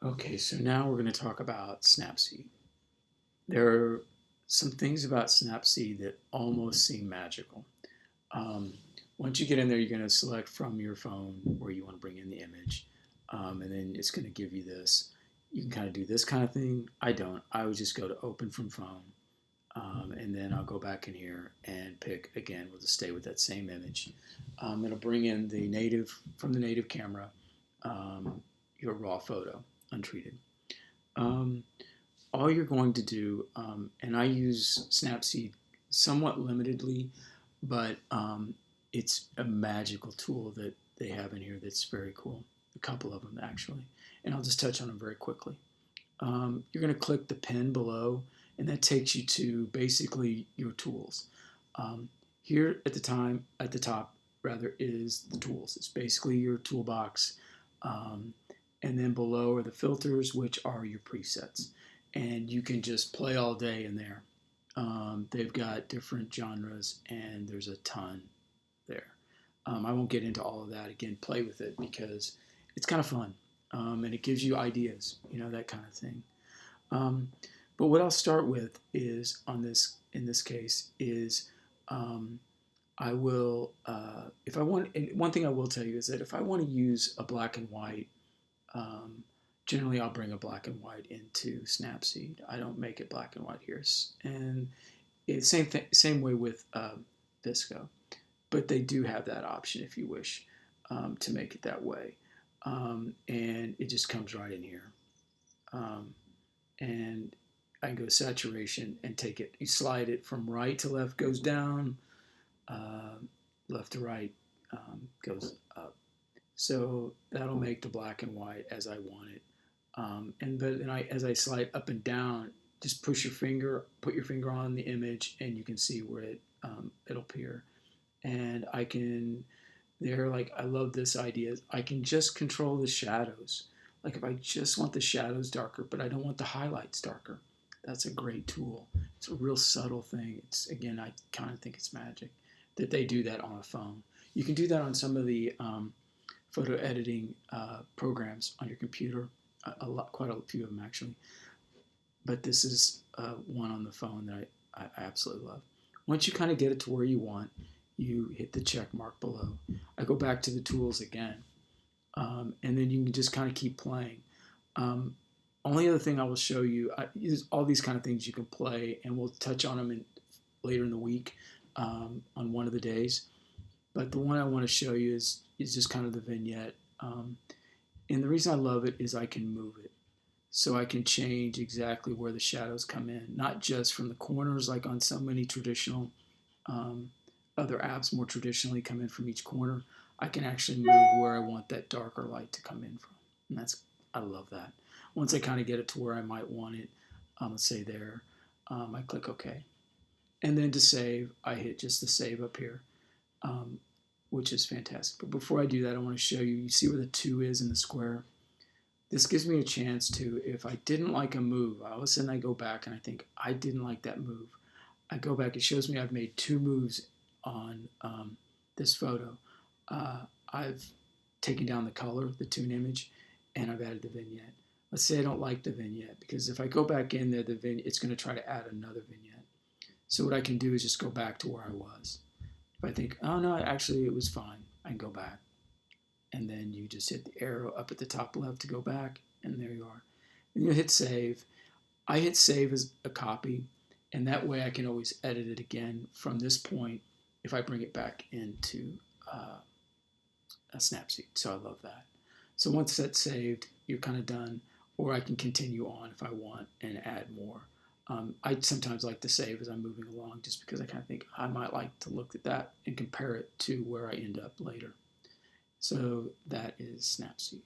Okay, so now we're going to talk about SnapSeed. There are some things about SnapSeed that almost seem magical. Um, Once you get in there, you're going to select from your phone where you want to bring in the image, and then it's going to give you this. You can kind of do this kind of thing. I don't. I would just go to Open from Phone, and then I'll go back in here and pick again. We'll just stay with that same image. It'll bring in the native from the native camera, your raw photo, untreated. Um, all you're going to do, and I use Snapseed somewhat limitedly, but it's a magical tool that they have in here that's very cool. A couple of them actually, and I'll just touch on them very quickly. You're going to click the pen below, and that takes you to basically your tools. Um, Here at the top rather, is the tools. It's basically your toolbox, um, and then below are the filters, which are your presets, and you can just play all day in there. They've got different genres, and there's a ton there. I won't get into all of that again. Play with it because it's kind of fun, and it gives you ideas, that kind of thing. Um, but what I'll start with is on this in this case is I will if I want. And one thing I will tell you is that if I want to use a black and white, um, generally I'll bring a black and white into Snapseed. I don't make it black and white here, and it's same way with Visco, but they do have that option if you wish to make it that way, and it just comes right in here. Um, and I can go saturation and take it. You slide it from right to left, goes down, uh, left to right goes up. So that'll make the black and white as I want it. As I slide up and down, just put your finger on the image, and you can see where it'll appear. And I can like I love this idea. I can just control the shadows. Like if I just want the shadows darker, but I don't want the highlights darker, that's a great tool. It's a real subtle thing. It's again, I kind of think it's magic that they do that on a phone. You can do that on some of the photo editing programs on your computer. Quite a few of them actually. But this is one on the phone that I absolutely love. Once you kind of get it to where you want, you hit the check mark below. I go back to the tools again, and then you can just kind of keep playing. Um, Only other thing I will show you is all these kind of things you can play, and we'll touch on them later in the week on one of the days. But the one I want to show you is just kind of the vignette. And the reason I love it is I can move it. So I can change exactly where the shadows come in, not just from the corners like on so many traditional um, other apps more traditionally come in from each corner. I can actually move where I want that darker light to come in from. And I love that. Once I kind of get it to where I might want it, let's say there, I click OK. And then to save, I hit just the save up here, um, which is fantastic. But before I do that, I want to show you, you see where the 2 is in the square? This gives me a chance to, if I didn't like a move, all of a sudden I go back and I think, I didn't like that move. I go back, it shows me I've made 2 moves on this photo. I've taken down the color, the tune image, and I've added the vignette. Let's say I don't like the vignette, because if I go back in there, it's going to try to add another vignette. So what I can do is just go back to where I was. If I think, oh no, actually it was fine, I can go back. And then you just hit the arrow up at the top left to go back, and there you are. And you hit save. I hit save as a copy, and that way I can always edit it again from this point if I bring it back into a Snapseed. So I love that. So once that's saved, you're kind of done, or I can continue on if I want and add more. I sometimes like to save as I'm moving along just because I kind of think I might like to look at that and compare it to where I end up later. So that is Snapseed.